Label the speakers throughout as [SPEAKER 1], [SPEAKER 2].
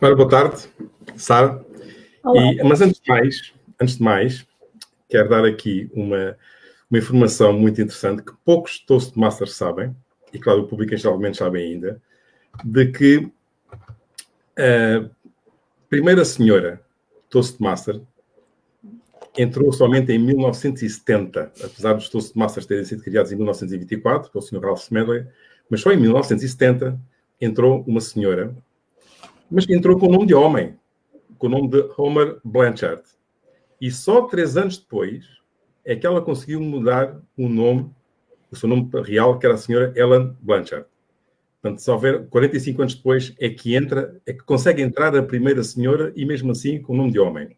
[SPEAKER 1] Ora, boa tarde, Sara.
[SPEAKER 2] Olá.
[SPEAKER 1] Mas antes de mais, quero dar aqui uma informação muito interessante que poucos Toastmasters sabem, e claro, o público em geralmente sabe ainda, de que a primeira senhora Toastmaster entrou somente em 1970, apesar dos Toastmasters terem sido criados em 1924, pelo Sr. Ralph Smedley, mas só em 1970 entrou uma senhora, mas entrou com o nome de homem, com o nome de Homer Blanchard. E só 3 anos depois é que ela conseguiu mudar o nome, o seu nome real, que era a senhora Ellen Blanchard. Portanto, só ver 45 anos depois é que consegue entrar a primeira senhora e mesmo assim com o nome de homem.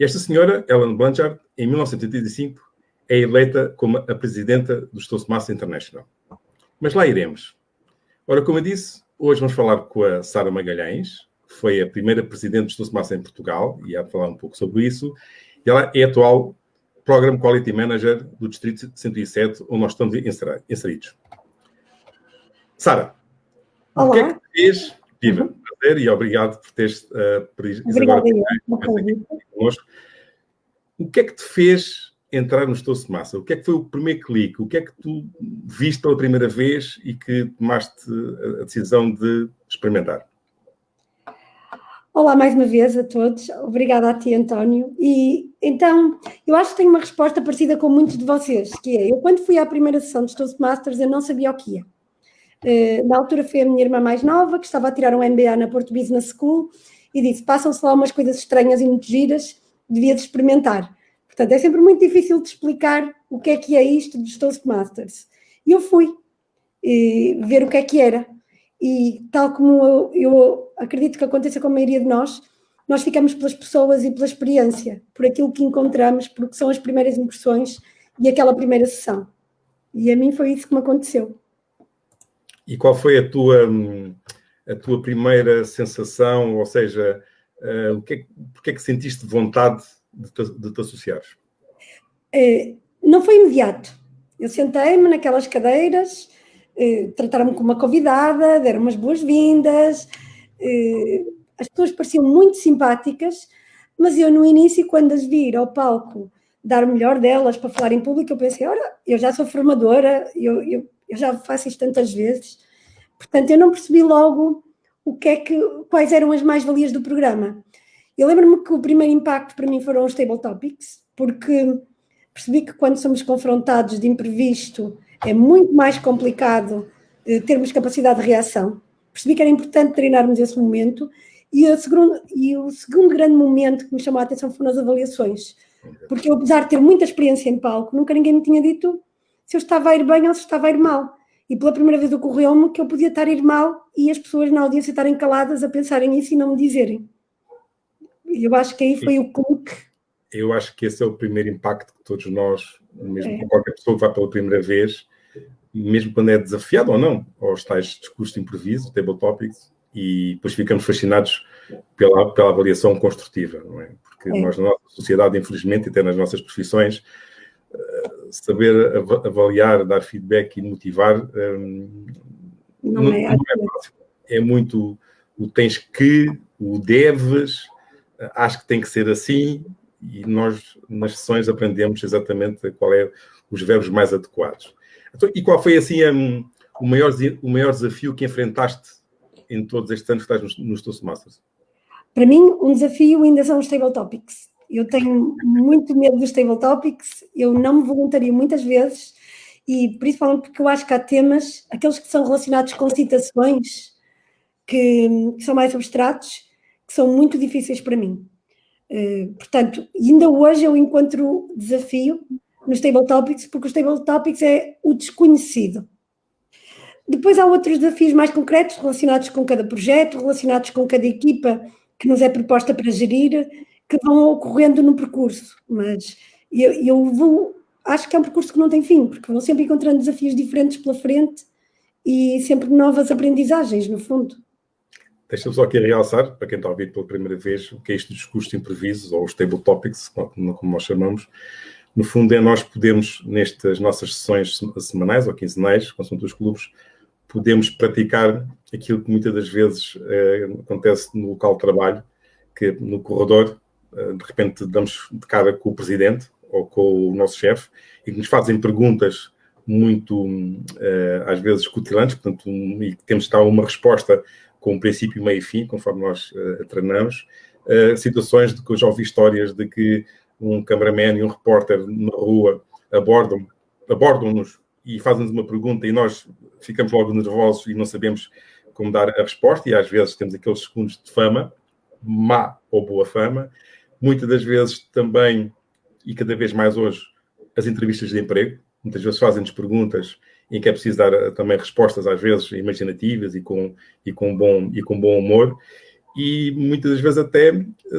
[SPEAKER 1] Esta senhora, Ellen Blanchard, em 1985, é eleita como a presidenta do Toastmasters International. Mas lá iremos. Ora, como eu disse, hoje vamos falar com a Sara Magalhães, que foi a primeira presidente do Toastmasters em Portugal, e há de falar um pouco sobre isso. Ela é a atual Program Quality Manager do Distrito 107, onde nós estamos inseridos. Sara, o que é que te fez? Viva, prazer e obrigado por teres
[SPEAKER 2] Obrigada
[SPEAKER 1] connosco. O que é que te fez entrar nos Toastmasters? O que é que foi o primeiro clique? O que é que tu viste pela primeira vez e que tomaste a decisão de experimentar?
[SPEAKER 2] Olá mais uma vez a todos. Obrigada a ti, António. E então, eu acho que tenho uma resposta parecida com muitos de vocês, que é, eu quando fui à primeira sessão dos Toastmasters, eu não sabia o que ia. Na altura foi a minha irmã mais nova, que estava a tirar um MBA na Porto Business School, e disse, passam-se lá umas coisas estranhas e muito giras, devias experimentar. Portanto, é sempre muito difícil de explicar o que é isto dos Toastmasters. E eu fui ver o que é que era. E tal como eu acredito que aconteça com a maioria de nós ficamos pelas pessoas e pela experiência, por aquilo que encontramos, porque são as primeiras impressões e aquela primeira sessão. E a mim foi isso que me aconteceu.
[SPEAKER 1] E qual foi a tua primeira sensação, ou seja, porque é que sentiste vontade de te associares?
[SPEAKER 2] Não foi imediato. Eu sentei-me naquelas cadeiras, trataram-me como uma convidada, deram umas boas-vindas, as pessoas pareciam muito simpáticas, mas eu no início, quando as vi ao palco dar o melhor delas para falar em público, eu pensei, ora, eu já sou formadora, eu já faço isto tantas vezes, portanto eu não percebi logo quais eram as mais-valias do programa. Eu lembro-me que o primeiro impacto para mim foram os Table Topics, porque percebi que quando somos confrontados de imprevisto é muito mais complicado termos capacidade de reação. Percebi que era importante treinarmos esse momento e o segundo grande momento que me chamou a atenção foram as avaliações, porque eu, apesar de ter muita experiência em palco, nunca ninguém me tinha dito se eu estava a ir bem ou se estava a ir mal. E pela primeira vez ocorreu-me que eu podia estar a ir mal e as pessoas na audiência estarem caladas a pensarem isso e não me dizerem. E eu acho que aí foi o clique.
[SPEAKER 1] Eu acho que esse é o primeiro impacto que todos nós, mesmo com qualquer pessoa que vai pela primeira vez, mesmo quando é desafiado ou não, aos tais discursos de improviso, table topics, e depois ficamos fascinados pela avaliação construtiva, não é? Porque nós, na nossa sociedade, infelizmente, e até nas nossas profissões, saber avaliar, dar feedback e motivar não é fácil. É muito o tens que, o deves, acho que tem que ser assim, e nós nas sessões aprendemos exatamente qual é os verbos mais adequados. Então, e qual foi assim o maior desafio que enfrentaste em todos estes anos que estás nos Toastmasters?
[SPEAKER 2] Para mim, um desafio ainda são os Table Topics. Eu tenho muito medo dos Table Topics, eu não me voluntario muitas vezes, e principalmente porque eu acho que há temas, aqueles que são relacionados com citações, que são mais abstratos, que são muito difíceis para mim. Portanto, ainda hoje eu encontro desafio nos Table Topics, porque os Table Topics é o desconhecido. Depois há outros desafios mais concretos relacionados com cada projeto, relacionados com cada equipa que nos é proposta para gerir, que vão ocorrendo no percurso. Mas acho que é um percurso que não tem fim, porque vão sempre encontrando desafios diferentes pela frente e sempre novas aprendizagens, no fundo.
[SPEAKER 1] Deixa-me só aqui realçar, para quem está a ouvir pela primeira vez, o que é isto dos discursos de improviso, ou os table topics, como nós chamamos. No fundo, é nós podemos, nestas nossas sessões semanais ou quinzenais, consoante os clubes, podemos praticar aquilo que muitas das vezes acontece no local de trabalho, que no corredor, de repente, damos de cara com o presidente ou com o nosso chefe e que nos fazem perguntas muito, às vezes, cutilantes, portanto, e temos de dar uma resposta com um princípio, meio e fim, conforme nós treinamos. Situações de que eu já ouvi histórias de que um cameraman e um repórter na rua abordam-nos e fazem-nos uma pergunta e nós ficamos logo nervosos e não sabemos como dar a resposta, e às vezes temos aqueles segundos de fama, má ou boa fama. Muitas das vezes também, e cada vez mais hoje, as entrevistas de emprego. Muitas vezes fazem-nos perguntas em que é preciso dar também respostas, às vezes, imaginativas e com bom humor. E muitas das vezes até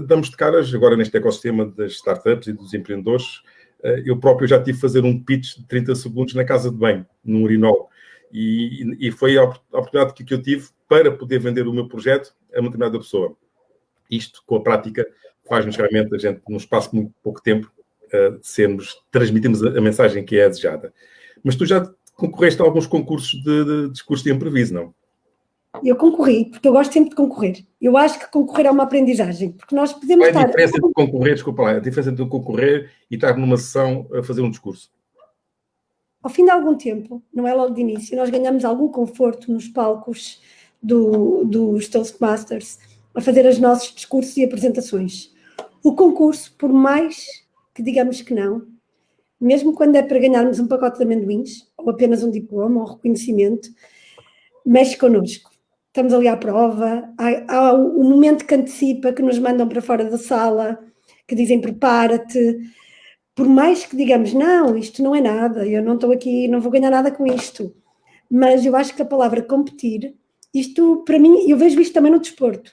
[SPEAKER 1] damos de caras, agora neste ecossistema das startups e dos empreendedores. Eu próprio já tive de fazer um pitch de 30 segundos na casa de banho, num urinol. E foi a oportunidade que eu tive para poder vender o meu projeto a uma determinada pessoa. Isto, com a prática, faz-nos realmente, a gente, num espaço de muito pouco tempo, transmitimos a mensagem que é desejada. Mas tu já concorreste a alguns concursos de discurso de improviso, não?
[SPEAKER 2] Eu concorri, porque eu gosto sempre de concorrer. Eu acho que concorrer é uma aprendizagem, porque nós podemos
[SPEAKER 1] estar... Qual é a diferença entre concorrer, desculpa lá, a diferença entre concorrer e estar numa sessão a fazer um discurso?
[SPEAKER 2] Ao fim de algum tempo, não é logo de início, nós ganhamos algum conforto nos palcos dos Toastmasters a fazer os nossos discursos e apresentações. O concurso, por mais que digamos que não, mesmo quando é para ganharmos um pacote de amendoins, ou apenas um diploma, ou um reconhecimento, mexe connosco. Estamos ali à prova, há o momento que antecipa, que nos mandam para fora da sala, que dizem prepara-te. Por mais que digamos, não, isto não é nada, eu não estou aqui, não vou ganhar nada com isto. Mas eu acho que a palavra competir, isto para mim, eu vejo isto também no desporto.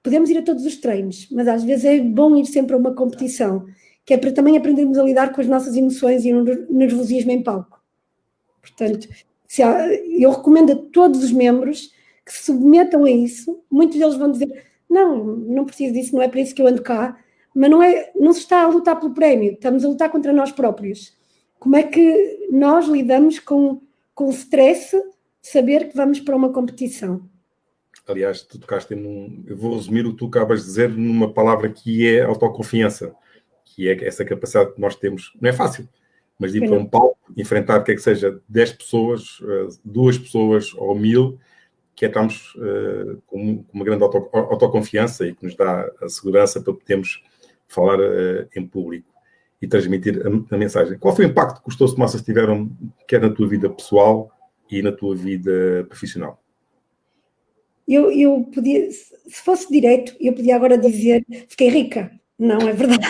[SPEAKER 2] Podemos ir a todos os treinos, mas às vezes é bom ir sempre a uma competição, que é para também aprendermos a lidar com as nossas emoções e o nervosismo em palco. Portanto, eu recomendo a todos os membros que se submetam a isso. Muitos deles vão dizer, não preciso disso, não é para isso que eu ando cá, mas não se está a lutar pelo prémio, estamos a lutar contra nós próprios. Como é que nós lidamos com o stress de saber que vamos para uma competição?
[SPEAKER 1] Aliás, tu tocaste eu vou resumir o que tu acabas de dizer numa palavra que é autoconfiança, que é essa capacidade que nós temos. Não é fácil, mas de ir para um palco, enfrentar quer que seja 10 pessoas, 2 pessoas ou 1000, que estamos com uma grande autoconfiança e que nos dá a segurança para podermos falar em público e transmitir a mensagem. Qual foi o impacto que os Toastmasters tiveram, quer na tua vida pessoal e na tua vida profissional?
[SPEAKER 2] Eu podia, se fosse direto, eu podia agora dizer, fiquei rica. Não é verdade.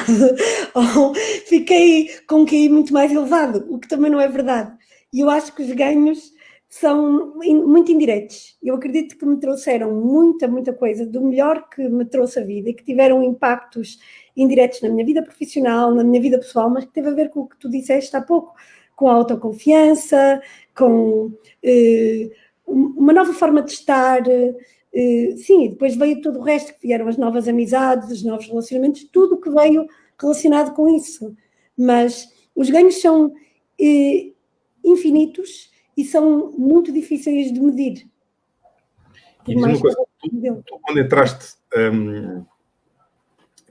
[SPEAKER 2] Ou fiquei com um QI muito mais elevado, o que também não é verdade. E eu acho que os ganhos são muito indiretos. Eu acredito que me trouxeram muita coisa do melhor que me trouxe a vida e que tiveram impactos indiretos na minha vida profissional, na minha vida pessoal, mas que teve a ver com o que tu disseste há pouco, com a autoconfiança, com uma nova forma de estar. Sim, e depois veio todo o resto, que vieram as novas amizades, os novos relacionamentos, tudo o que veio relacionado com isso. Mas os ganhos são infinitos e são muito difíceis de medir.
[SPEAKER 1] E diz uma coisa, tu quando entraste,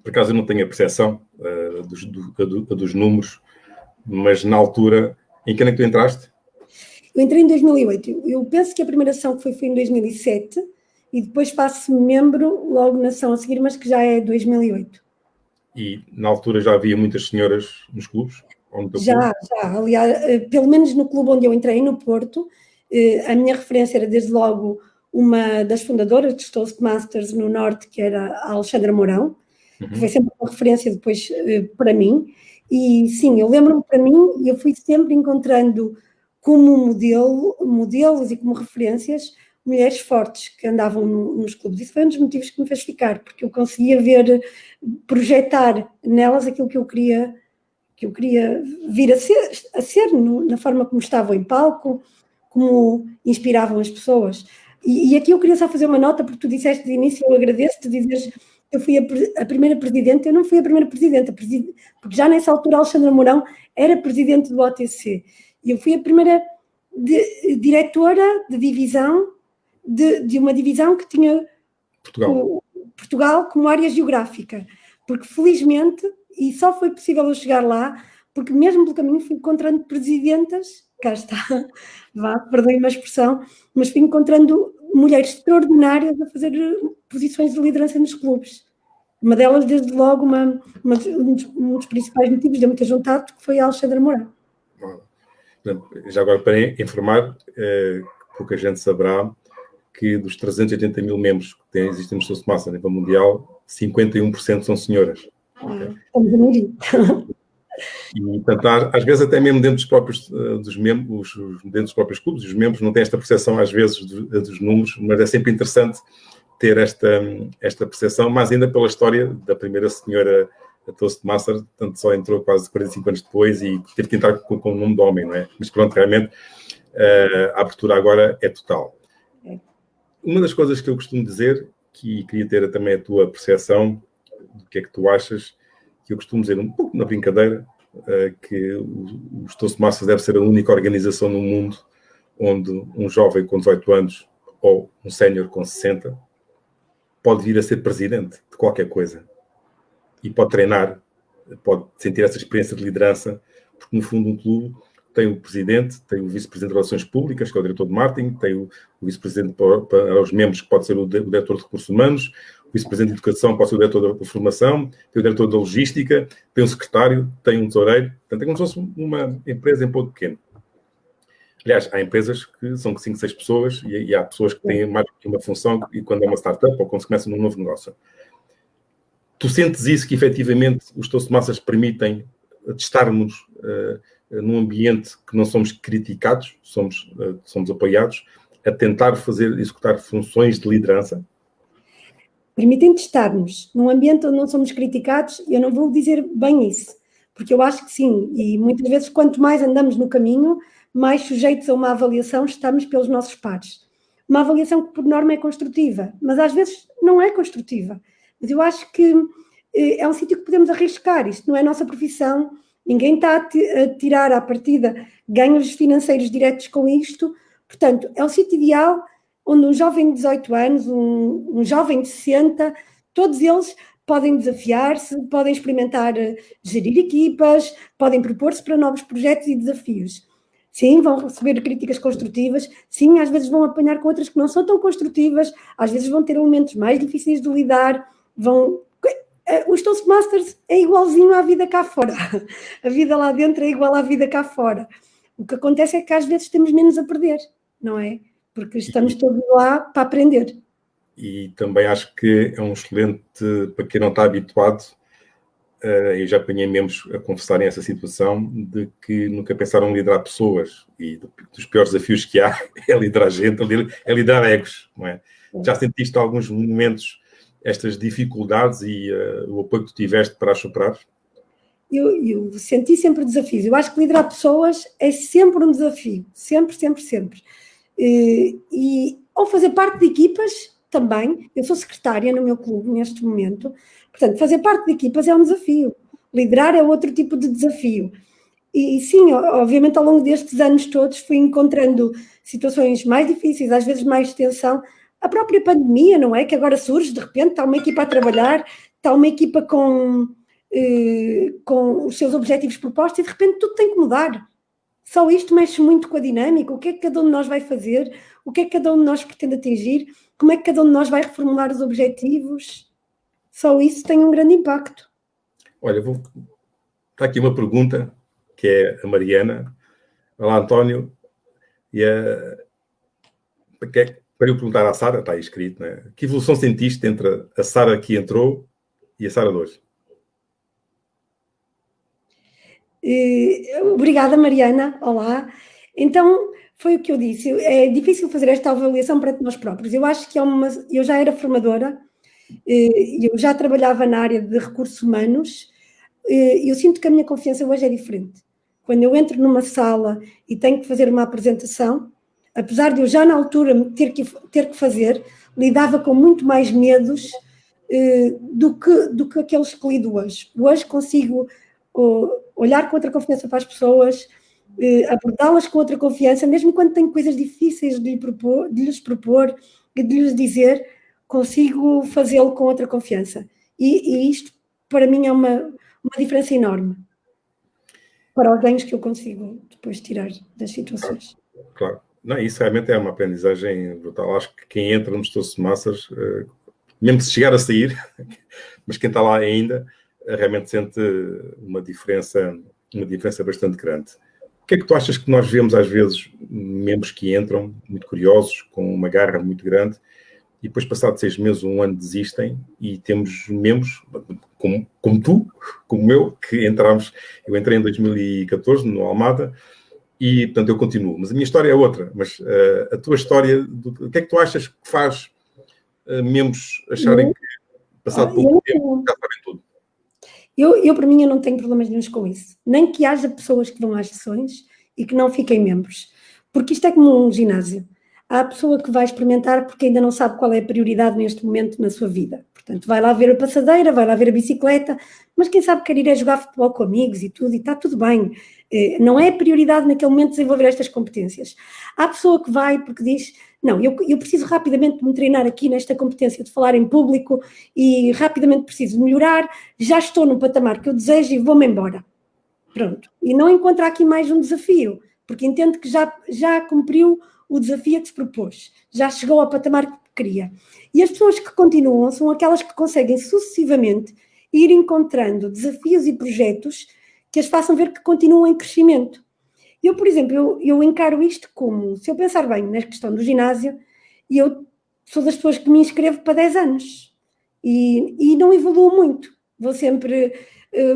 [SPEAKER 1] por acaso eu não tenho a percepção dos números, mas na altura, em que ano é que tu entraste?
[SPEAKER 2] Eu entrei em 2008. Eu penso que a primeira ação que foi em 2007 e depois faço membro logo na ação a seguir, mas que já é 2008.
[SPEAKER 1] E na altura já havia muitas senhoras nos clubes?
[SPEAKER 2] Já. Aliás, pelo menos no clube onde eu entrei, no Porto, a minha referência era desde logo uma das fundadoras dos Toastmasters no Norte, que era a Alexandra Mourão, que foi sempre uma referência depois para mim. E sim, eu lembro-me para mim, eu fui sempre encontrando como modelos e como referências mulheres fortes que andavam nos clubes. Isso foi um dos motivos que me fez ficar, porque eu conseguia projetar nelas aquilo que eu queria vir a ser na forma como estavam em palco, como inspiravam as pessoas. E aqui eu queria só fazer uma nota, porque tu disseste de início, eu agradeço-te dizeres que eu fui a primeira presidente. Eu não fui a primeira presidenta, porque já nessa altura a Alexandra Mourão era presidente do OTC. E eu fui a primeira de diretora de divisão, de uma divisão que tinha Portugal como área geográfica, porque felizmente, e só foi possível eu chegar lá, porque mesmo pelo caminho fui encontrando presidentas, cá está, perdoem-me a expressão, mas fui encontrando mulheres extraordinárias a fazer posições de liderança nos clubes. Uma delas, desde logo, um dos principais motivos de eu me ter juntado, que foi a Alexandra Mourão.
[SPEAKER 1] Já agora, para informar, pouca gente saberá que dos 380 mil membros que existem no Toastmasters a nível mundial, 51% são senhoras.
[SPEAKER 2] Estamos a medir.
[SPEAKER 1] E, portanto, às vezes até mesmo dentro dos próprios, dentro dos próprios clubes, os membros não têm esta percepção às vezes dos números, mas é sempre interessante ter esta percepção, mas ainda pela história da primeira senhora Toastmaster, portanto só entrou quase 45 anos depois e teve que entrar com o nome de homem, não é? Mas pronto, realmente a abertura agora é total. Uma das coisas que eu costumo dizer, que queria ter também a tua percepção do que é que tu achas, que eu costumo dizer um pouco na brincadeira, que os Toastmasters deve ser a única organização no mundo onde um jovem com 18 anos ou um sénior com 60 pode vir a ser presidente de qualquer coisa e pode treinar, pode sentir essa experiência de liderança, porque no fundo um clube tem o presidente, tem o vice-presidente de Relações Públicas, que é o diretor de marketing, tem o vice-presidente para os membros, que pode ser o diretor de Recursos Humanos, o vice-presidente de Educação pode ser o diretor da Formação, tem o diretor da Logística, tem um secretário, tem um tesoureiro, portanto é como se fosse uma empresa em pouco pequeno. Aliás, há empresas que são 5, 6 pessoas e há pessoas que têm mais que uma função e quando é uma startup ou quando se começa num novo negócio. Tu sentes isso, que efetivamente os Toastmasters permitem testarmos num ambiente que não somos criticados, somos apoiados, a tentar executar funções de liderança?
[SPEAKER 2] Permitem testar-nos num ambiente onde não somos criticados, eu não vou dizer bem isso, porque eu acho que sim, e muitas vezes quanto mais andamos no caminho, mais sujeitos a uma avaliação estamos pelos nossos pares. Uma avaliação que por norma é construtiva, mas às vezes não é construtiva. Mas eu acho que é um sítio que podemos arriscar, isto não é a nossa profissão, ninguém está a tirar à partida ganhos financeiros diretos com isto, portanto, é um sítio ideal onde um jovem de 18 anos, um jovem de 60, todos eles podem desafiar-se, podem experimentar gerir equipas, podem propor-se para novos projetos e desafios. Sim, vão receber críticas construtivas, sim, às vezes vão apanhar com outras que não são tão construtivas, às vezes vão ter elementos mais difíceis de lidar, os Toastmasters é igualzinho à vida cá fora. A vida lá dentro é igual à vida cá fora. O que acontece é que às vezes temos menos a perder, não é? Porque estamos todos lá para aprender.
[SPEAKER 1] E também acho que é um excelente, para quem não está habituado, eu já apanhei membros a confessarem essa situação, de que nunca pensaram em liderar pessoas, e dos piores desafios que há é liderar gente, é liderar egos, não é? Já sentiste alguns momentos estas dificuldades e o apoio que tu tiveste para as superar?
[SPEAKER 2] Eu senti sempre desafios. Eu acho que liderar pessoas é sempre um desafio. Sempre, sempre, sempre. Ou fazer parte de equipas também. Eu sou secretária no meu clube neste momento. Portanto, fazer parte de equipas é um desafio. Liderar é outro tipo de desafio. E sim, obviamente, ao longo destes anos todos fui encontrando situações mais difíceis, às vezes mais tensão. A própria pandemia, não é? Que agora surge, de repente, está uma equipa a trabalhar, está uma equipa com os seus objetivos propostos e, de repente, tudo tem que mudar. Só isto mexe muito com a dinâmica. O que é que cada um de nós vai fazer? O que é que cada um de nós pretende atingir? Como é que cada um de nós vai reformular os objetivos? Só isso tem um grande impacto.
[SPEAKER 1] Olha, está aqui uma pergunta, que é a Mariana. Olá, António. Para eu perguntar à Sara, está aí escrito, né? Que evolução sentiste entre a Sara que entrou e a Sara de hoje?
[SPEAKER 2] Obrigada, Mariana. Olá. Então, foi o que eu disse. É difícil fazer esta avaliação para nós próprios. Eu acho que eu já era formadora, eu já trabalhava na área de recursos humanos, e eu sinto que a minha confiança hoje é diferente. Quando eu entro numa sala e tenho que fazer uma apresentação, apesar de eu já na altura ter que fazer, lidava com muito mais medos do que aqueles que lido hoje. Hoje consigo olhar com outra confiança para as pessoas, abordá-las com outra confiança, mesmo quando tenho coisas difíceis de lhes propor e de lhes dizer, consigo fazê-lo com outra confiança. E isto, para mim, é uma diferença enorme para os ganhos que eu consigo depois tirar das situações.
[SPEAKER 1] Claro. Não, isso realmente é uma aprendizagem brutal. Acho que quem entra nos Toastmasters, mesmo se chegar a sair, mas quem está lá ainda, realmente sente uma diferença bastante grande. O que é que tu achas que nós vemos às vezes membros que entram muito curiosos, com uma garra muito grande, e depois, passado 6 meses ou um ano, desistem, e temos membros, como tu, como eu, que entramos. Eu entrei em 2014 no Almada, e, portanto, eu continuo. Mas a minha história é outra. Mas a tua história, o que é que tu achas que faz membros acharem que, passado pouco tempo, já sabem tudo?
[SPEAKER 2] Para mim, eu não tenho problemas nenhums com isso. Nem que haja pessoas que vão às sessões e que não fiquem membros. Porque isto é como um ginásio. Há a pessoa que vai experimentar porque ainda não sabe qual é a prioridade neste momento na sua vida. Portanto, vai lá ver a passadeira, vai lá ver a bicicleta, mas quem sabe quer ir é jogar futebol com amigos e tudo, e está tudo bem. Não é prioridade naquele momento desenvolver estas competências. Há a pessoa que vai porque diz, não, eu preciso rapidamente me treinar aqui nesta competência de falar em público e rapidamente preciso melhorar, já estou no patamar que eu desejo e vou-me embora. Pronto. E não encontra aqui mais um desafio, porque entende que já cumpriu o desafio que se propôs, já chegou ao patamar que queria. E as pessoas que continuam são aquelas que conseguem sucessivamente ir encontrando desafios e projetos que as façam ver que continuam em crescimento. Eu, por exemplo, eu encaro isto como, se eu pensar bem na questão do ginásio, eu sou das pessoas que me inscrevo para 10 anos e não evoluo muito. Vou sempre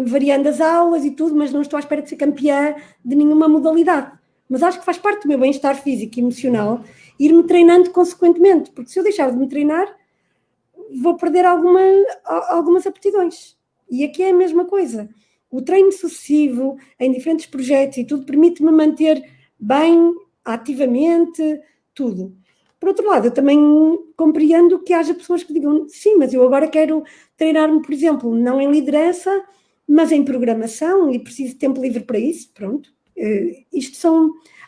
[SPEAKER 2] variando as aulas e tudo, mas não estou à espera de ser campeã de nenhuma modalidade. Mas acho que faz parte do meu bem-estar físico e emocional ir-me treinando consequentemente, porque se eu deixar de me treinar, vou perder algumas aptidões. E aqui é a mesma coisa. O treino sucessivo, em diferentes projetos e tudo, permite-me manter bem, ativamente, tudo. Por outro lado, eu também compreendo que haja pessoas que digam, sim, mas eu agora quero treinar-me, por exemplo, não em liderança, mas em programação e preciso de tempo livre para isso, pronto.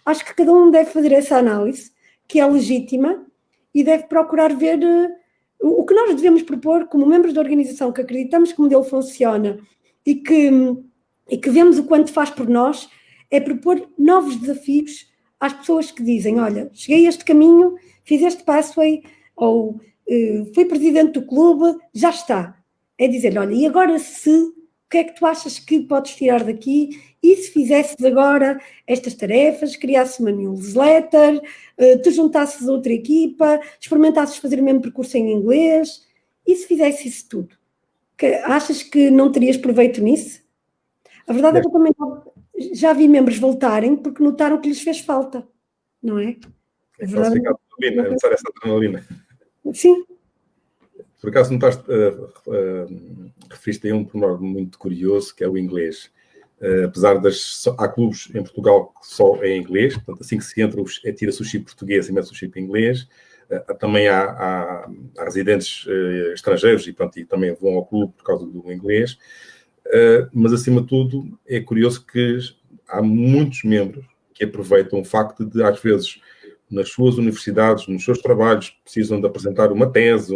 [SPEAKER 2] Acho que cada um deve fazer essa análise, que é legítima, e deve procurar ver o que nós devemos propor como membros da organização que acreditamos que o modelo funciona e que vemos o quanto faz por nós, é propor novos desafios às pessoas que dizem, olha, cheguei a este caminho, fiz este pathway, ou fui presidente do clube, já está. É dizer, olha, e agora o que é que tu achas que podes tirar daqui? E se fizesses agora estas tarefas, criasses uma newsletter, te juntasses a outra equipa, experimentasses fazer o mesmo percurso em inglês, e se fizesse isso tudo? Achas que não terias proveito nisso? A verdade é que eu também já vi membros voltarem porque notaram que lhes fez falta, não é?
[SPEAKER 1] É classificado adrenalina, é necessária essa adrenalina.
[SPEAKER 2] Sim.
[SPEAKER 1] Por acaso não estás, referiste a um pormenor muito curioso, que é o inglês. Apesar há clubes em Portugal que só é em inglês, portanto, assim que se entra, tira-se o chip português e mete-se o chip em inglês. Também há residentes estrangeiros e também vão ao clube por causa do inglês. Mas, acima de tudo, é curioso que há muitos membros que aproveitam o facto de, às vezes, nas suas universidades, nos seus trabalhos, precisam de apresentar uma tese,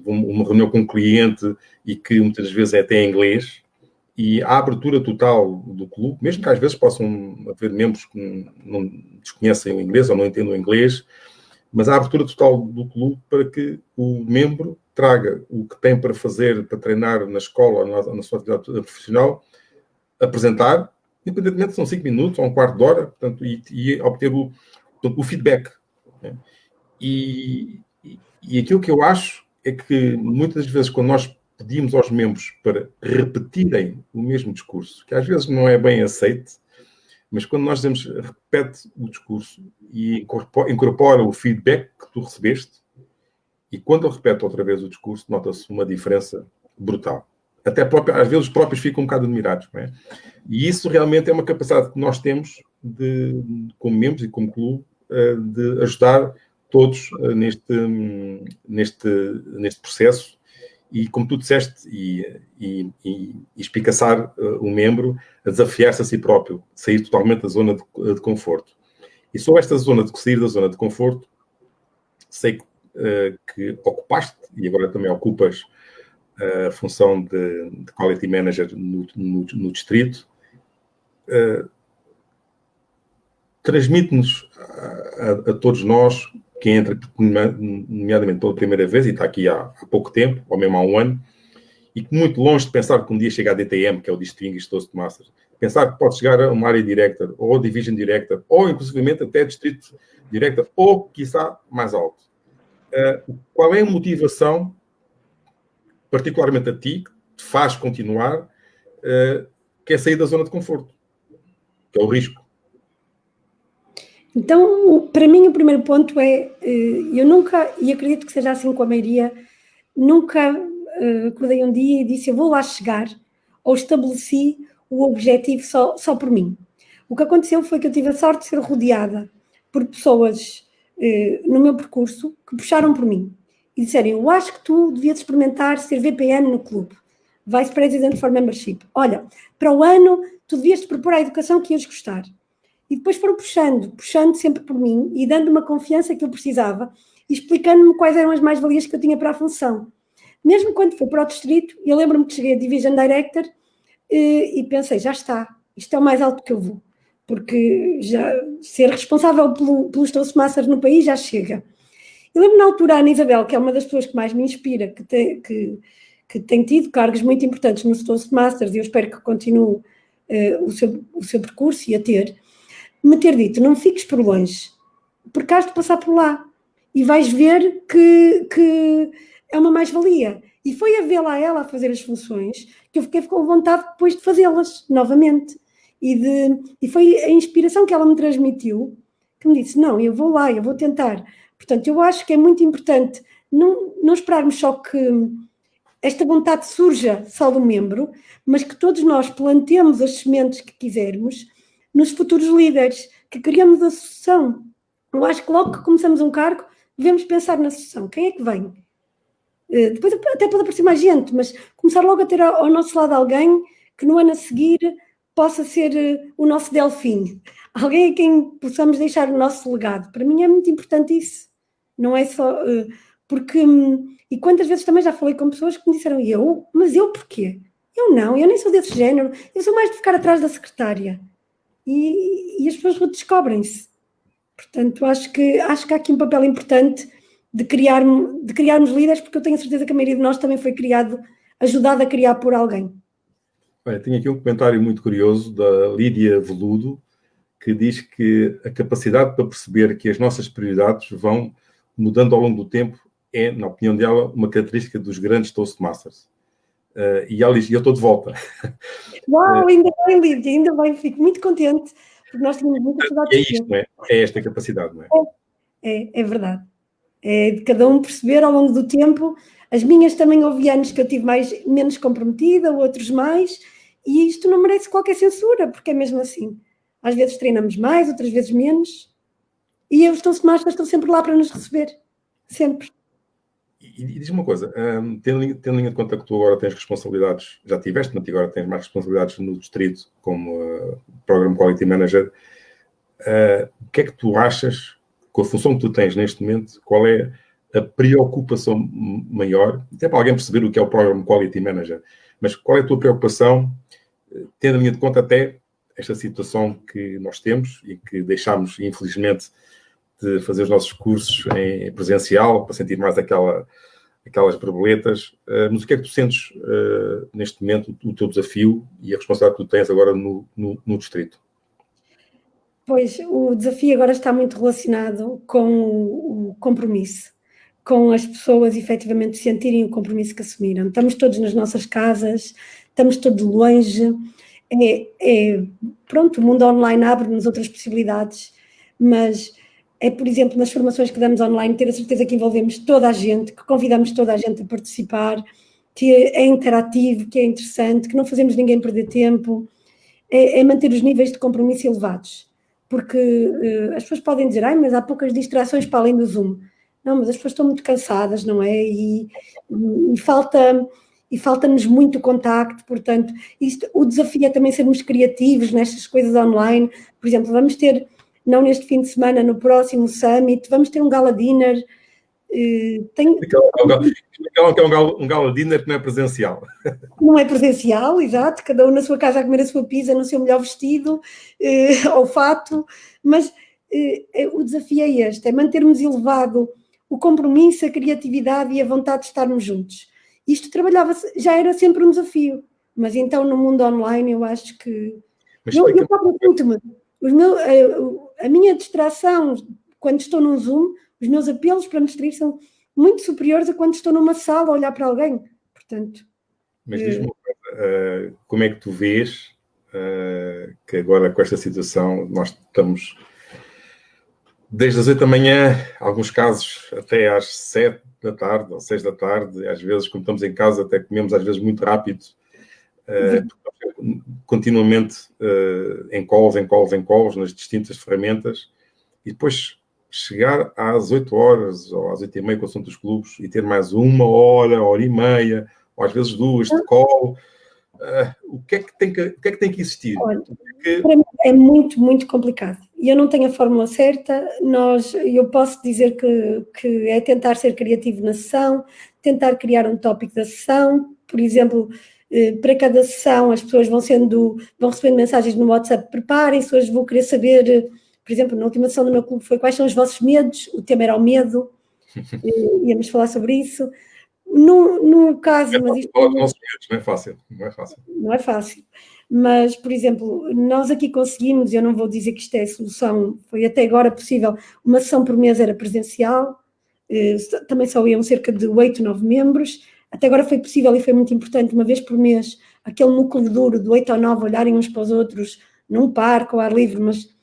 [SPEAKER 1] uma reunião com um cliente e que muitas vezes é até em inglês, e a abertura total do clube, mesmo que às vezes possam haver membros que não desconhecem o inglês ou não entendem o inglês, mas a abertura total do clube para que o membro traga o que tem para fazer, para treinar na escola, na sua atividade profissional, apresentar, independentemente se são 5 minutos ou um quarto de hora, portanto, e obter o feedback. Né? E aquilo que eu acho é que muitas vezes quando nós pedimos aos membros para repetirem o mesmo discurso, que às vezes não é bem aceite, mas quando nós dizemos repete o discurso e incorpora o feedback que tu recebeste, e quando eu repeto outra vez o discurso, nota-se uma diferença brutal. Até às vezes os próprios ficam um bocado admirados. Não é? E isso realmente é uma capacidade que nós temos, como membros e como clube, de ajudar todos neste processo e como tu disseste, e espicaçar o membro a desafiar-se a si próprio, sair totalmente da zona de conforto. E sobre esta zona de sair da zona de conforto, sei que ocupaste, e agora também ocupas, a função de Quality Manager no distrito. Transmite-nos a todos nós, quem entra, nomeadamente pela primeira vez, e está aqui há pouco tempo, ou mesmo há um ano, e que muito longe de pensar que um dia chega a DTM, que é o Distinguished Toastmaster, pensar que pode chegar a uma área Director, ou Division Director, ou inclusivamente até Distrito Director, ou, quiçá, mais alto. Qual é a motivação, particularmente a ti, que te faz continuar, que é sair da zona de conforto, que é o risco?
[SPEAKER 2] Então, para mim, o primeiro ponto é, eu nunca, e acredito que seja assim com a maioria, nunca acordei um dia e disse, eu vou lá chegar, ou estabeleci o objetivo só por mim. O que aconteceu foi que eu tive a sorte de ser rodeada por pessoas no meu percurso que puxaram por mim e disseram, eu acho que tu devias experimentar ser VPM no clube, Vice President for Membership. Olha, para o ano, tu devias te propor a educação que ias gostar. E depois foram puxando sempre por mim e dando uma confiança que eu precisava e explicando-me quais eram as mais-valias que eu tinha para a função. Mesmo quando fui para o distrito, eu lembro-me que cheguei a Division Director e pensei, já está, isto é o mais alto que eu vou, porque já ser responsável pelos Toastmasters no país já chega. Eu lembro na altura a Ana Isabel, que é uma das pessoas que mais me inspira, que tem tido cargos muito importantes nos Toastmasters e eu espero que continue o seu percurso e a me ter dito, não fiques por longe, porque has de passar por lá e vais ver que é uma mais-valia. E foi a vê-la ela a fazer as funções que eu fiquei com vontade depois de fazê-las novamente. E foi a inspiração que ela me transmitiu que me disse, não, eu vou lá, eu vou tentar. Portanto, eu acho que é muito importante não esperarmos só que esta vontade surja só do membro, mas que todos nós plantemos as sementes que quisermos nos futuros líderes, que criamos a sucessão. Eu acho que logo que começamos um cargo, devemos pensar na sucessão. Quem é que vem? Depois até pode aparecer mais gente, mas começar logo a ter ao nosso lado alguém que no ano a seguir possa ser o nosso Delfim. Alguém a quem possamos deixar o nosso legado. Para mim é muito importante isso. Não é só... porque... E quantas vezes também já falei com pessoas que me disseram, mas eu porquê? Eu nem sou desse género. Eu sou mais de ficar atrás da secretária. E as pessoas redescobrem-se. Portanto, acho que há aqui um papel importante de criarmos líderes, porque eu tenho a certeza que a maioria de nós também foi ajudado a criar por alguém.
[SPEAKER 1] Bem, tenho aqui um comentário muito curioso da Lídia Veludo, que diz que a capacidade para perceber que as nossas prioridades vão mudando ao longo do tempo é, na opinião dela, uma característica dos grandes Toastmasters. E ela diz, eu estou de volta.
[SPEAKER 2] Uau, ainda bem, Lídia, ainda bem, fico muito contente, porque nós tínhamos muita saudade
[SPEAKER 1] de isto, não é? É esta capacidade, não é?
[SPEAKER 2] É verdade. É de cada um perceber ao longo do tempo. As minhas também houve anos que eu tive menos comprometida, outros mais, e isto não merece qualquer censura, porque é mesmo assim. Às vezes treinamos mais, outras vezes menos, e os Toastmasters estão sempre lá para nos receber. Sempre.
[SPEAKER 1] E diz uma coisa, tendo em conta que tu agora tens responsabilidades, já tiveste, mas agora tens mais responsabilidades no distrito como Program Quality Manager, o que é que tu achas, com a função que tu tens neste momento, qual é a preocupação maior, até para alguém perceber o que é o Program Quality Manager, mas qual é a tua preocupação, tendo em conta até esta situação que nós temos e que deixámos, infelizmente, de fazer os nossos cursos em presencial, para sentir mais aquelas borboletas. Mas o que é que tu sentes, neste momento, o teu desafio e a responsabilidade que tu tens agora no distrito?
[SPEAKER 2] Pois, o desafio agora está muito relacionado com o compromisso, com as pessoas efetivamente sentirem o compromisso que assumiram. Estamos todos nas nossas casas, estamos todos longe. Pronto, o mundo online abre-nos outras possibilidades, mas por exemplo, nas formações que damos online, ter a certeza que envolvemos toda a gente, que convidamos toda a gente a participar, que é interativo, que é interessante, que não fazemos ninguém perder tempo, é manter os níveis de compromisso elevados. Porque as pessoas podem dizer, mas há poucas distrações para além do Zoom. não, mas as pessoas estão muito cansadas, não é? E falta-nos muito contacto, portanto, o desafio é também sermos criativos nestas coisas online. Por exemplo, vamos ter, não neste fim de semana, no próximo Summit, vamos ter um gala dinner.
[SPEAKER 1] Que é um gala dinner que não é presencial.
[SPEAKER 2] Não é presencial, exato, cada um na sua casa a comer a sua pizza, no seu melhor vestido, ao fato, mas o desafio é este, é mantermos elevado o compromisso, a criatividade e a vontade de estarmos juntos. Isto já era sempre um desafio, mas então no mundo online eu acho que... Eu próprio sinto-me, a minha distração quando estou num Zoom, os meus apelos para me distrair são muito superiores a quando estou numa sala a olhar para alguém, portanto...
[SPEAKER 1] Mas diz-me uma coisa, como é que tu vês que agora com esta situação nós estamos desde as 8 da manhã, alguns casos até às 7 da tarde ou 6 da tarde, às vezes, como estamos em casa, até comemos às vezes muito rápido, continuamente em calls, nas distintas ferramentas, e depois chegar às 8 horas ou às 8h30 com o assunto dos clubes e ter mais 1 hora e meia, ou às vezes 2 de call. O que é que tem que existir?
[SPEAKER 2] Olha, para mim é muito, muito complicado. E eu não tenho a fórmula certa. Eu posso dizer que é tentar ser criativo na sessão, tentar criar um tópico da sessão. Por exemplo, para cada sessão as pessoas vão recebendo mensagens no WhatsApp, preparem-se, hoje vou querer saber, por exemplo, na última sessão do meu clube foi quais são os vossos medos, o tema era o medo, íamos falar sobre isso. No caso...
[SPEAKER 1] Não é fácil.
[SPEAKER 2] Não é fácil. Mas, por exemplo, nós aqui conseguimos, eu não vou dizer que isto é a solução, foi até agora possível, uma sessão por mês era presencial, também só iam cerca de 8, 9 membros, até agora foi possível e foi muito importante, uma vez por mês, aquele núcleo duro de 8 ou 9 olharem uns para os outros num parque, ao ar livre, mas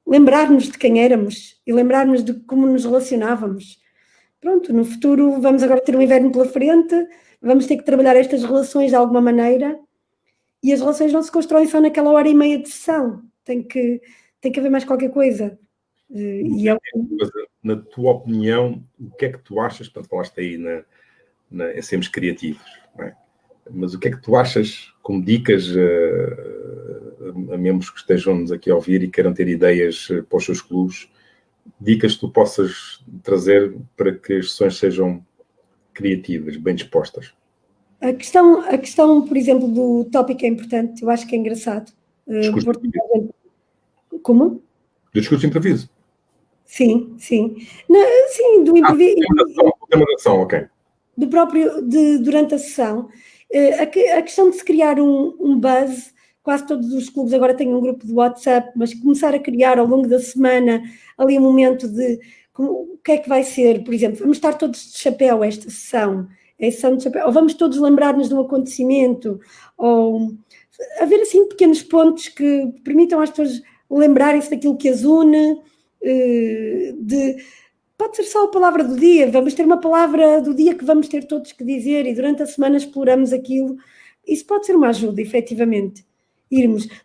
[SPEAKER 2] lembrar-nos de quem éramos e lembrar-nos de como nos relacionávamos. Pronto, no futuro vamos agora ter um inverno pela frente, vamos ter que trabalhar estas relações de alguma maneira e as relações não se constroem só naquela 1h30 de sessão, tem que haver mais qualquer coisa.
[SPEAKER 1] Na tua opinião, o que é que tu achas, portanto falaste aí em sermos criativos, não é? Mas o que é que tu achas como dicas a membros que estejam-nos aqui a ouvir e queiram ter ideias para os seus clubes, dicas que tu possas trazer para que as sessões sejam criativas, bem dispostas?
[SPEAKER 2] A questão, por exemplo, do tópico é importante, eu acho que é engraçado. Como?
[SPEAKER 1] Do discurso improviso?
[SPEAKER 2] Sim. Sim, do improviso.
[SPEAKER 1] O tema da ação, ok.
[SPEAKER 2] Durante a sessão. A questão de se criar um buzz, quase todos os clubes agora têm um grupo de WhatsApp, mas começar a criar ao longo da semana ali um momento de o que é que vai ser, por exemplo, vamos estar todos de chapéu esta sessão, de chapéu, ou vamos todos lembrar-nos de um acontecimento, ou haver assim pequenos pontos que permitam às pessoas lembrarem-se daquilo que as une, pode ser só a palavra do dia, vamos ter uma palavra do dia que vamos ter todos que dizer e durante a semana exploramos aquilo, isso pode ser uma ajuda, efetivamente.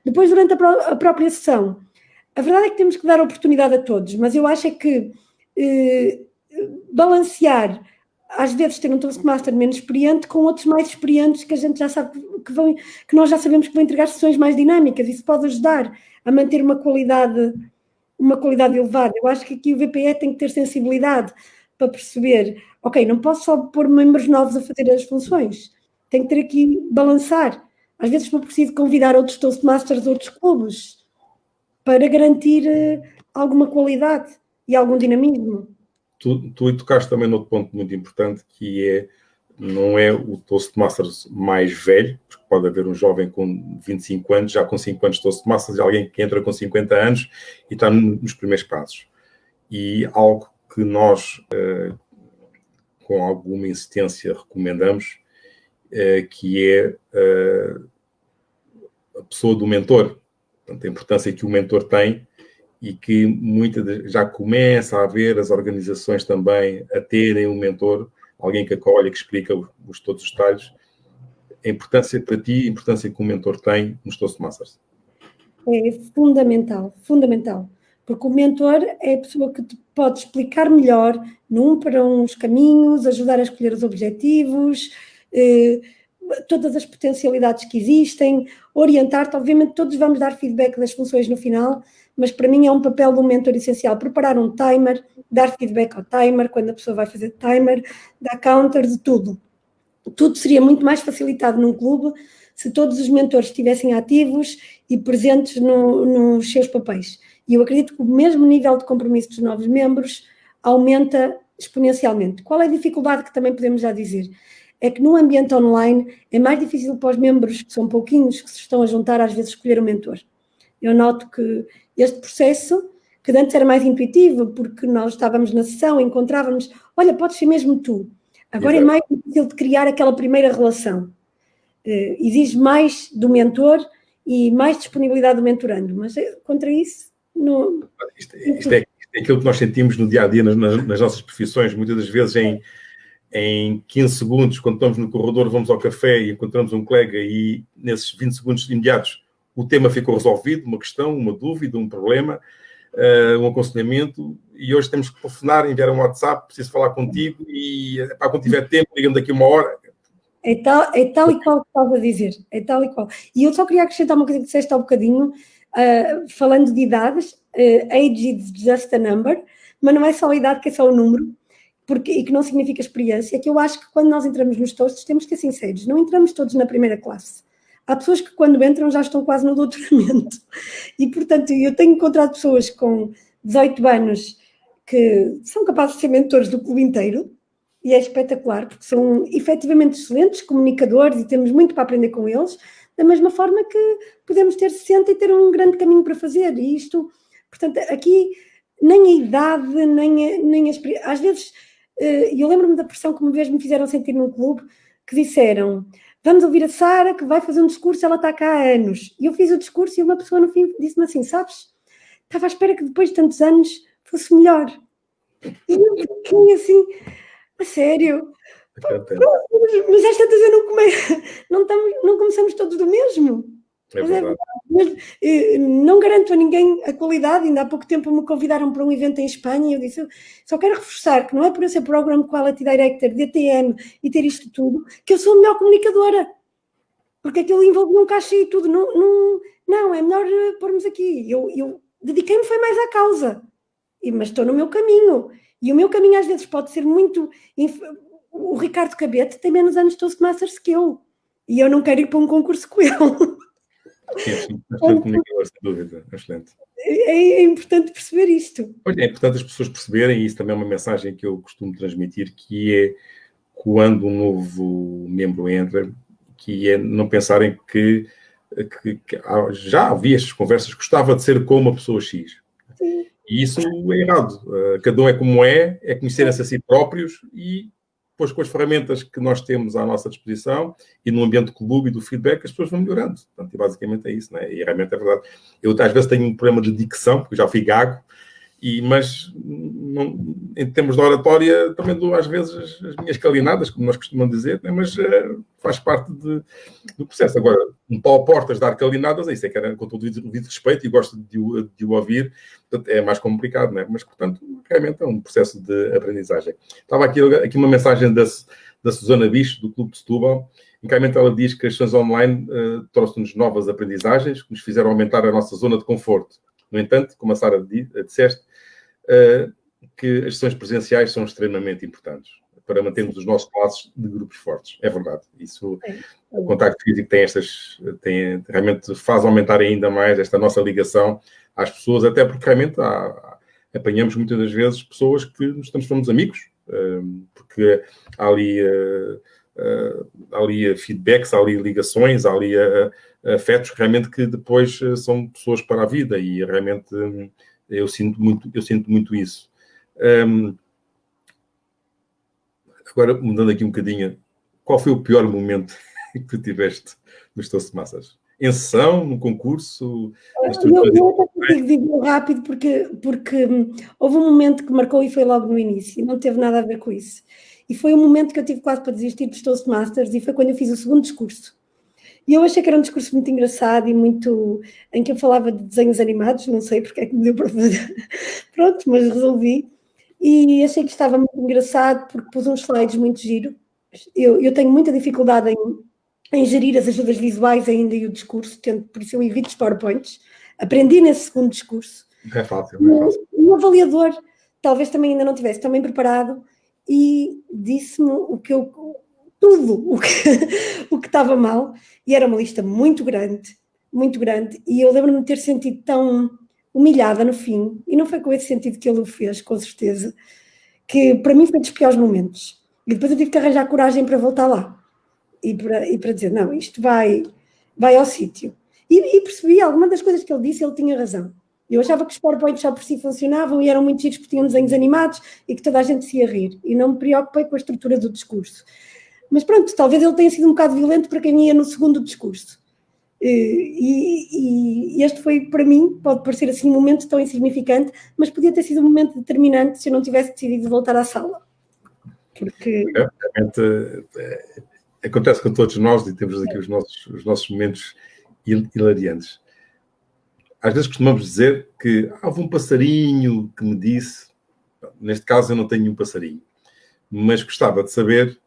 [SPEAKER 2] Depois, durante a própria sessão, a verdade é que temos que dar oportunidade a todos, mas eu acho é que balancear, às vezes ter um Toastmaster menos experiente com outros mais experientes que a gente já sabe que nós já sabemos que vão entregar sessões mais dinâmicas, isso pode ajudar a manter uma qualidade elevada. Eu acho que aqui o VPE tem que ter sensibilidade para perceber, ok, não posso só pôr membros novos a fazer as funções, tenho que ter aqui, balançar. Às vezes for preciso convidar outros Toastmasters de outros clubes para garantir alguma qualidade e algum dinamismo.
[SPEAKER 1] Tu tocaste também noutro ponto muito importante, que não é o Toastmasters mais velho, porque pode haver um jovem com 25 anos, já com 5 anos de Toastmasters, e alguém que entra com 50 anos e está nos primeiros passos. E algo que nós, com alguma insistência, recomendamos, que é a pessoa do mentor. Portanto, a importância que o mentor tem e que já começa a haver as organizações também a terem um mentor, alguém que acolhe, que explica todos os detalhes. A importância para ti, a importância que o mentor tem nos Toastmasters.
[SPEAKER 2] É fundamental, fundamental. porque o mentor é a pessoa que te pode explicar melhor, para uns caminhos, ajudar a escolher os objetivos, todas as potencialidades que existem, orientar-te. Obviamente todos vamos dar feedback das funções no final, mas para mim é um papel do mentor essencial, preparar um timer, dar feedback ao timer, quando a pessoa vai fazer timer, dar counter, de tudo. Tudo seria muito mais facilitado num clube se todos os mentores estivessem ativos e presentes nos seus papéis. E eu acredito que o mesmo nível de compromisso dos novos membros aumenta exponencialmente. Qual é a dificuldade que também podemos já dizer? É que no ambiente online é mais difícil para os membros, que são pouquinhos, que se estão a juntar, às vezes escolher um mentor. Eu noto que este processo, que antes era mais intuitivo, porque nós estávamos na sessão, encontrávamos, olha, podes ser mesmo tu. Agora é mais difícil de criar aquela primeira relação. Exige mais do mentor e mais disponibilidade do mentorando, mas contra isso... Não...
[SPEAKER 1] Isto é aquilo que nós sentimos no dia-a-dia nas nossas profissões, muitas das vezes em 15 segundos, quando estamos no corredor, vamos ao café e encontramos um colega e nesses 20 segundos imediatos o tema ficou resolvido, uma questão, uma dúvida, um problema, um aconselhamento, e hoje temos que telefonar, enviar um WhatsApp, preciso falar contigo e quando tiver tempo, liga-me daqui uma hora.
[SPEAKER 2] É tal e qual que estava a dizer, é tal e qual. E eu só queria acrescentar uma coisa que disseste há um bocadinho, falando de idades, age is just a number, mas não é só a idade que é só o número, e que não significa experiência, que eu acho que quando nós entramos nos toastos temos que ser sinceros, não entramos todos na primeira classe. Há pessoas que quando entram já estão quase no doutoramento. E, portanto, eu tenho encontrado pessoas com 18 anos que são capazes de ser mentores do clube inteiro, e é espetacular, porque são efetivamente excelentes comunicadores e temos muito para aprender com eles, da mesma forma que podemos ter 60 e ter um grande caminho para fazer. E isto, portanto, aqui nem a idade, nem a experiência. Às vezes, eu lembro-me da pressão que uma vez me fizeram sentir num clube, que disseram, vamos ouvir a Sara, que vai fazer um discurso, ela está cá há anos. E eu fiz o discurso e uma pessoa no fim disse-me assim, sabes, estava à espera que depois de tantos anos fosse melhor. E eu fiquei assim, a sério? Mas às tantas eu não começamos todos do mesmo.
[SPEAKER 1] É verdade.
[SPEAKER 2] Não garanto a ninguém a qualidade. Ainda há pouco tempo me convidaram para um evento em Espanha e eu disse, só quero reforçar que não é por eu ser Program Quality Director, DTM e ter isto tudo, que eu sou a melhor comunicadora. Porque aquilo envolve um cachê e tudo. Não, é melhor pormos aqui. Eu dediquei-me foi mais à causa. Mas estou no meu caminho. E o meu caminho às vezes pode ser muito... O Ricardo Cabete tem menos anos de Toastmasters que eu. E eu não quero ir para um concurso com ele.
[SPEAKER 1] Sim, excelente comunicador, sem dúvida. Excelente.
[SPEAKER 2] É importante perceber isto.
[SPEAKER 1] Olha, é importante as pessoas perceberem, e isso também é uma mensagem que eu costumo transmitir, que é quando um novo membro entra, que é não pensarem que já havia estas conversas, gostava de ser como a pessoa X.
[SPEAKER 2] Sim.
[SPEAKER 1] E isso é errado. Cada um é como é conhecerem-se a si próprios e depois com as ferramentas que nós temos à nossa disposição e no ambiente do clube e do feedback, as pessoas vão melhorando. Portanto, e basicamente é isso, né? E realmente é verdade. Eu às vezes tenho um problema de dicção, porque já fui gago, mas em termos de oratória também dou às vezes as minhas calinadas, como nós costumamos dizer, né? Mas faz parte do processo. Agora, um Paulo Portas dar calinadas, isso é que era com todo o devido respeito e gosto de o ouvir, portanto, é mais complicado, né? Mas, portanto, realmente é um processo de aprendizagem. Estava aqui uma mensagem da Susana Bicho, do Clube de Setúbal, em que realmente ela diz que as sessões online trouxe-nos novas aprendizagens que nos fizeram aumentar a nossa zona de conforto. No entanto, como a Sara disseste, que as sessões presenciais são extremamente importantes para mantermos os nossos laços de grupos fortes. É verdade. Isso, o contacto físico realmente faz aumentar ainda mais esta nossa ligação às pessoas, até porque realmente apanhamos muitas das vezes pessoas que nos transformamos amigos, porque há ali feedbacks, há ali ligações, há ali afetos realmente que depois são pessoas para a vida e realmente eu sinto muito isso. Agora, mudando aqui um bocadinho, qual foi o pior momento que tu tiveste nos Toastmasters? Em sessão, no concurso?
[SPEAKER 2] Eu até consigo dizer rápido porque houve um momento que marcou e foi logo no início, não teve nada a ver com isso. E foi um momento que eu tive quase para desistir dos Toastmasters e foi quando eu fiz o segundo discurso. E eu achei que era um discurso muito engraçado e muito... em que eu falava de desenhos animados, não sei porque é que me deu para fazer. Pronto, mas resolvi. E achei que estava muito engraçado porque pus uns slides muito giro. Eu tenho muita dificuldade em gerir as ajudas visuais ainda e o discurso, por isso eu evito os PowerPoints. Aprendi nesse segundo discurso.
[SPEAKER 1] É fácil, não é fácil.
[SPEAKER 2] O avaliador talvez também ainda não tivesse também preparado e disse-me tudo o que estava mal, e era uma lista muito grande, e eu lembro-me de ter sentido tão humilhada no fim, e não foi com esse sentido que ele o fez, com certeza, que para mim foi dos piores momentos. E depois eu tive que arranjar coragem para voltar lá, e para dizer, não, isto vai ao sítio. E percebi alguma das coisas que ele disse, ele tinha razão. Eu achava que os PowerPoints só por si funcionavam e eram muito giros porque tinham desenhos animados e que toda a gente se ia rir. E não me preocupei com a estrutura do discurso. Mas pronto, talvez ele tenha sido um bocado violento para quem ia no segundo discurso. E este foi, para mim, pode parecer assim um momento tão insignificante, mas podia ter sido um momento determinante se eu não tivesse decidido voltar à sala. Porque...
[SPEAKER 1] Realmente, acontece com todos nós e temos aqui os nossos momentos hilariantes. Às vezes costumamos dizer que houve um passarinho que me disse, neste caso eu não tenho nenhum passarinho, mas gostava de saber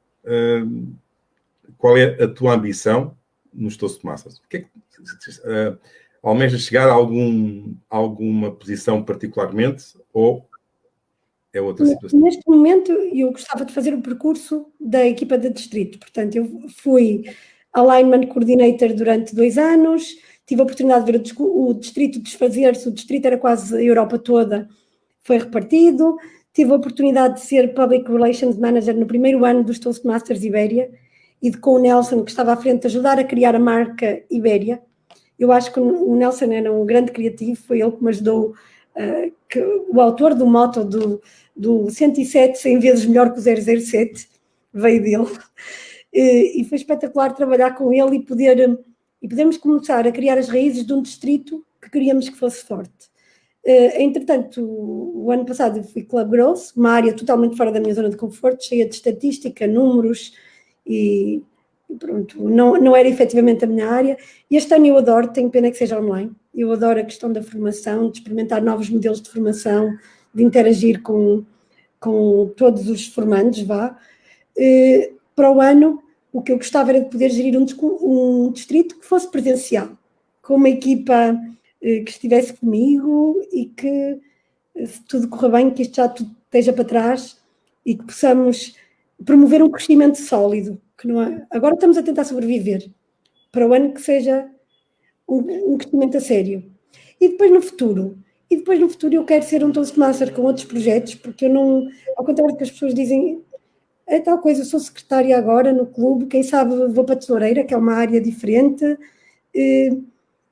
[SPEAKER 1] qual é a tua ambição nos Toastmasters. O que é que almejas chegar a alguma posição particularmente ou é outra situação?
[SPEAKER 2] Neste momento eu gostava de fazer o percurso da equipa de distrito, portanto eu fui Alignment Coordinator durante 2 anos, tive a oportunidade de ver o distrito desfazer-se, o distrito era quase a Europa toda, foi repartido, tive a oportunidade de ser Public Relations Manager no primeiro ano dos Toastmasters Ibéria e com o Nelson, que estava à frente, ajudar a criar a marca Ibéria. Eu acho que o Nelson era um grande criativo, foi ele que me ajudou, o autor do motto do 107, 100 vezes melhor que o 007, veio dele. E foi espetacular trabalhar com ele e podermos começar a criar as raízes de um distrito que queríamos que fosse forte. Entretanto, o ano passado eu fui Club Growth, uma área totalmente fora da minha zona de conforto, cheia de estatística, números e pronto, não era efetivamente a minha área. E este ano eu adoro, tenho pena que seja online, eu adoro a questão da formação, de experimentar novos modelos de formação, de interagir com todos os formandos, para o ano, o que eu gostava era de poder gerir um distrito que fosse presencial, com uma equipa que estivesse comigo e que, se tudo correr bem, que isto já tudo esteja para trás e que possamos promover um crescimento sólido, que não é... Agora estamos a tentar sobreviver, para o ano que seja um crescimento a sério. E depois no futuro eu quero ser um Toastmaster com outros projetos, porque eu não, ao contrário do que as pessoas dizem, é tal coisa, eu sou secretária agora no clube, quem sabe vou para a tesoureira, que é uma área diferente,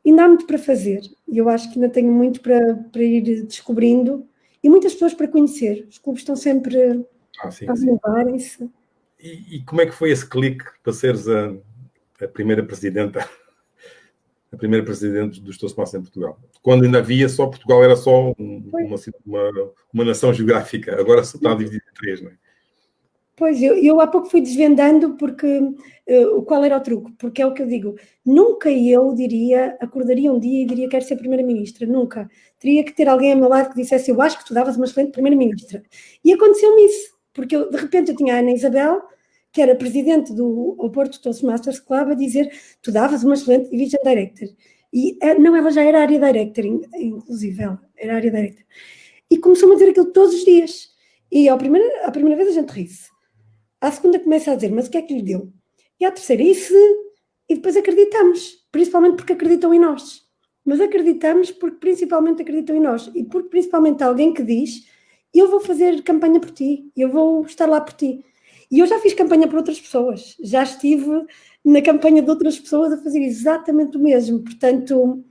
[SPEAKER 2] ainda há muito para fazer, e eu acho que ainda tenho muito para ir descobrindo, e muitas pessoas para conhecer, os clubes estão sempre a renovarem-se.
[SPEAKER 1] E como é que foi esse clique para seres a primeira presidenta dos Toastmasters em Portugal? Quando ainda havia só, Portugal era só uma nação geográfica, agora só está dividido em 3, não é?
[SPEAKER 2] Pois, eu há pouco fui desvendando porque qual era o truque, porque é o que eu digo, nunca eu acordaria um dia e diria quero ser Primeira-Ministra, nunca. Teria que ter alguém ao meu lado que dissesse eu acho que tu davas uma excelente Primeira-Ministra. E aconteceu-me isso, porque de repente eu tinha a Ana Isabel, que era presidente do Porto Toastmasters Club, a dizer tu davas uma excelente Division Director. E não, ela já era área Director, inclusive ela era área Director. E começou-me a dizer aquilo todos os dias. E à primeira vez a gente ri-se. À segunda começa a dizer, mas o que é que lhe deu? E à terceira, isso, e depois acreditamos, principalmente porque acreditam em nós. Mas acreditamos porque principalmente acreditam em nós. E porque principalmente há alguém que diz, eu vou fazer campanha por ti, eu vou estar lá por ti. E eu já fiz campanha por outras pessoas, já estive na campanha de outras pessoas a fazer exatamente o mesmo. Portanto,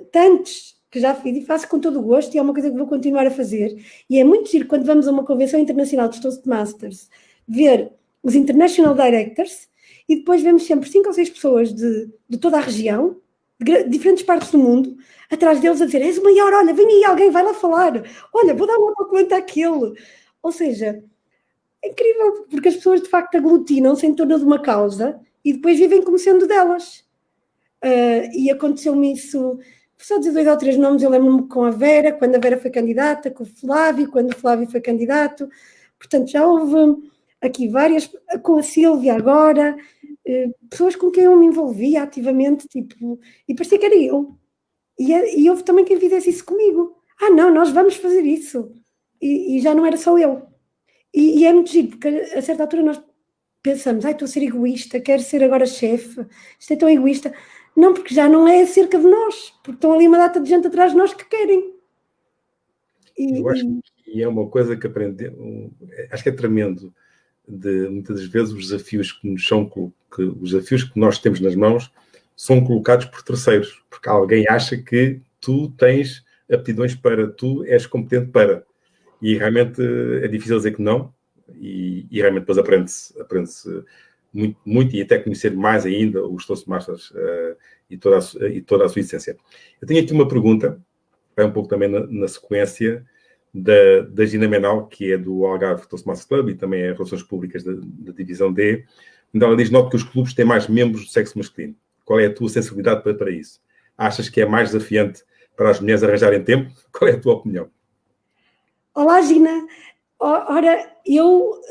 [SPEAKER 2] tantos que já fiz e faço com todo o gosto e é uma coisa que vou continuar a fazer. E é muito giro quando vamos a uma convenção internacional dos Toastmasters ver os International Directors e depois vemos sempre 5 ou 6 pessoas de toda a região, de diferentes partes do mundo, atrás deles a dizer, és o maior, olha, vem aí alguém, vai lá falar, olha, vou dar uma documento àquele. Ou seja, é incrível, porque as pessoas de facto aglutinam-se em torno de uma causa e depois vivem como sendo delas. E aconteceu-me isso, só dizer 2 ou 3 nomes, eu lembro-me com a Vera, quando a Vera foi candidata, com o Flávio, quando o Flávio foi candidato, portanto já houve aqui várias, com a Sílvia agora, pessoas com quem eu me envolvia ativamente, tipo, e parecia que era eu. E houve também quem fizesse isso comigo. Não, nós vamos fazer isso. E já não era só eu. E é muito giro, porque a certa altura nós pensamos, estou a ser egoísta, quero ser agora chefe, isto é tão egoísta. Não, porque já não é acerca de nós, porque estão ali uma data de gente atrás de nós que querem.
[SPEAKER 1] Eu acho que é uma coisa que aprendi, acho que é tremendo, de muitas das vezes os desafios os desafios que nós temos nas mãos são colocados por terceiros, porque alguém acha que tu tens aptidões para, tu és competente para. E realmente é difícil dizer que não, e realmente depois aprende-se muito, muito, e até conhecer mais ainda os Toastmasters e toda a sua essência. Eu tenho aqui uma pergunta, vai um pouco também na sequência da Gina Menal, que é do Algarve Toastmasters Club e também é Relações Públicas da Divisão D, onde ela diz: note que os clubes têm mais membros do sexo masculino. Qual é a tua sensibilidade para isso? Achas que é mais desafiante para as mulheres arranjarem tempo? Qual é a tua opinião?
[SPEAKER 2] Olá, Gina. Ora, eu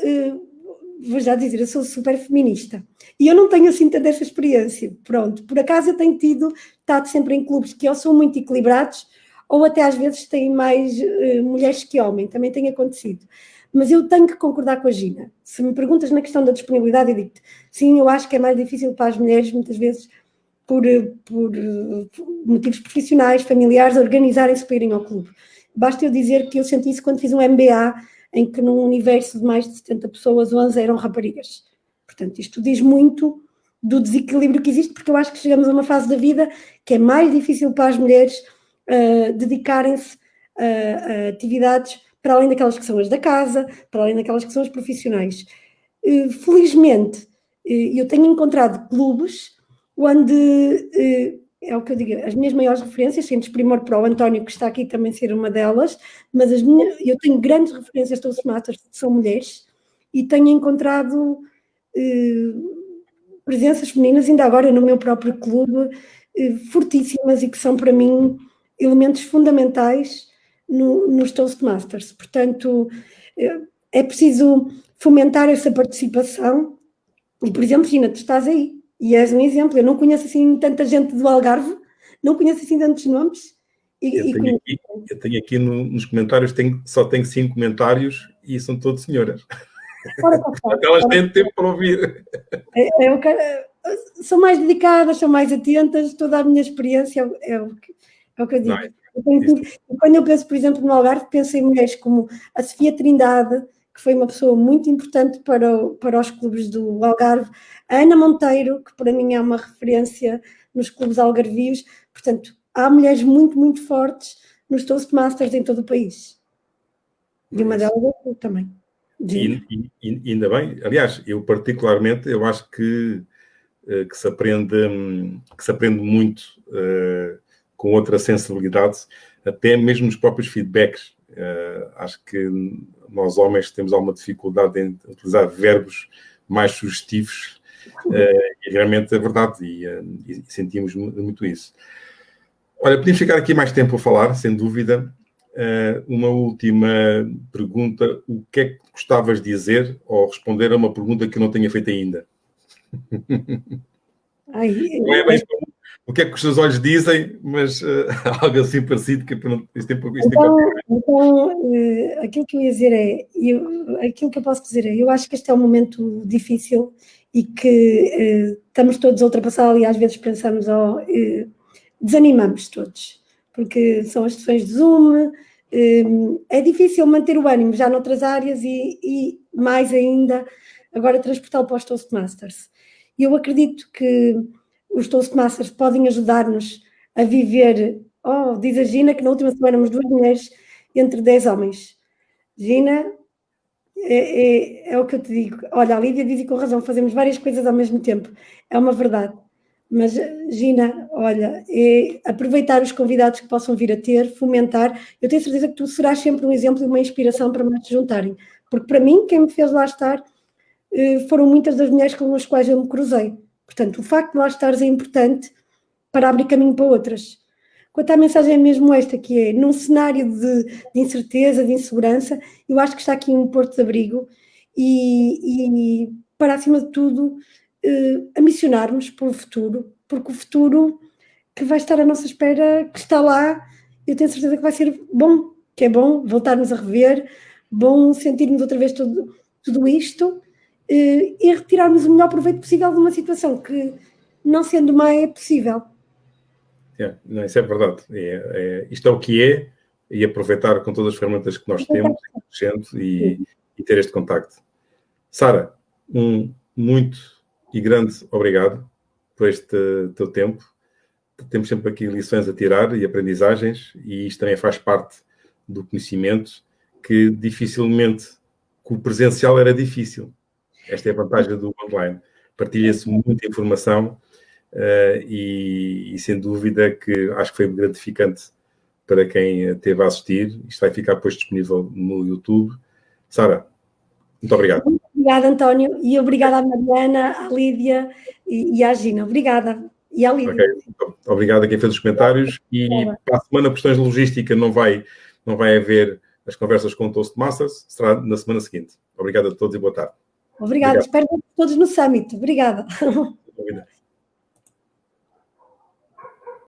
[SPEAKER 2] vou já dizer, eu sou super feminista e eu não tenho assim tanta essa experiência. Pronto, por acaso eu tenho estado sempre em clubes que ou são muito equilibrados ou até às vezes têm mais mulheres que homens, também tem acontecido. Mas eu tenho que concordar com a Gina. Se me perguntas na questão da disponibilidade, eu digo-te, sim, eu acho que é mais difícil para as mulheres, muitas vezes, por motivos profissionais, familiares, organizarem-se para irem ao clube. Basta eu dizer que eu senti isso quando fiz um MBA, em que num universo de mais de 70 pessoas, 11 eram raparigas. Portanto, isto diz muito do desequilíbrio que existe, porque eu acho que chegamos a uma fase da vida que é mais difícil para as mulheres dedicarem-se a atividades para além daquelas que são as da casa, para além daquelas que são as profissionais. Felizmente, eu tenho encontrado clubes onde... é o que eu digo, as minhas maiores referências, sem desprimor para o António, que está aqui também ser uma delas, mas eu tenho grandes referências Toastmasters que são mulheres e tenho encontrado presenças femininas, ainda agora no meu próprio clube, fortíssimas e que são para mim elementos fundamentais nos Toastmasters. Portanto, é preciso fomentar essa participação e, por exemplo, Gina, tu estás aí. E és um exemplo. Eu não conheço assim tanta gente do Algarve, não conheço assim tantos nomes.
[SPEAKER 1] Eu tenho aqui nos comentários, só tenho 5 comentários e são todas senhoras. Elas têm tempo para ouvir.
[SPEAKER 2] São mais dedicadas, são mais atentas, toda a minha experiência é o que eu digo. Quando eu penso, por exemplo, no Algarve, penso em mulheres como a Sofia Trindade, que foi uma pessoa muito importante para os clubes do Algarve, a Ana Monteiro, que para mim é uma referência nos clubes algarvios. Portanto, há mulheres muito, muito fortes nos Toastmasters em todo o país. E uma delas é também.
[SPEAKER 1] E ainda bem, aliás, eu particularmente, eu acho que se aprende muito com outra sensibilidade, até mesmo nos próprios feedbacks. Acho que nós homens temos alguma dificuldade em utilizar verbos mais sugestivos, e realmente é verdade, e sentimos muito isso. Olha, podíamos ficar aqui mais tempo a falar, sem dúvida. Uma última pergunta: o que é que gostavas de dizer ou responder a uma pergunta que eu não tenha feito ainda? Não é bem o que é que os seus olhos dizem, mas algo assim parecido que
[SPEAKER 2] Então, aquilo que eu ia dizer aquilo que eu posso dizer eu acho que este é um momento difícil e que estamos todos a ultrapassá-lo e às vezes pensamos, desanimamos todos, porque são as sessões de Zoom, é difícil manter o ânimo já noutras áreas e mais ainda agora transportá-lo para os Toastmasters. E eu acredito que os Toastmasters podem ajudar-nos a viver, diz a Gina que na última semana éramos 2 mulheres entre 10 homens. Gina, é o que eu te digo. Olha, a Lídia diz, e com razão, fazemos várias coisas ao mesmo tempo. É uma verdade. Mas, Gina, olha, aproveitar os convidados que possam vir a ter, fomentar. Eu tenho certeza que tu serás sempre um exemplo e uma inspiração para mais se juntarem. Porque, para mim, quem me fez lá estar foram muitas das mulheres com as quais eu me cruzei. Portanto, o facto de lá estares é importante para abrir caminho para outras. Quanto à mensagem é mesmo esta, que é, num cenário de incerteza, de insegurança, eu acho que está aqui um porto de abrigo e para, acima de tudo, ambicionarmos pelo futuro, porque o futuro que vai estar à nossa espera, que está lá, eu tenho certeza que vai ser bom, que é bom voltarmos a rever, bom sentirmos outra vez tudo isto e retirarmos o melhor proveito possível de uma situação que, não sendo má, é possível.
[SPEAKER 1] Não, isso é verdade. Isto é o que é, e aproveitar com todas as ferramentas que nós temos e ter este contacto. Sara, um muito e grande obrigado por este teu tempo. Temos sempre aqui lições a tirar e aprendizagens, e isto também faz parte do conhecimento que dificilmente, que o presencial era difícil. Esta é a vantagem do online. Partilha-se muita informação e sem dúvida que acho que foi gratificante para quem esteve a assistir. Isto vai ficar depois disponível no YouTube. Sara, muito obrigado.
[SPEAKER 2] Obrigada, António, e obrigada à Mariana, à Lídia e à Gina. Obrigada. E à Lídia.
[SPEAKER 1] Okay. Obrigado a quem fez os comentários. E para a semana, questões de logística, não vai haver as conversas com o Toastmasters, será na semana seguinte. Obrigado a todos e boa tarde.
[SPEAKER 2] Obrigada. Espero todos no Summit. Obrigada.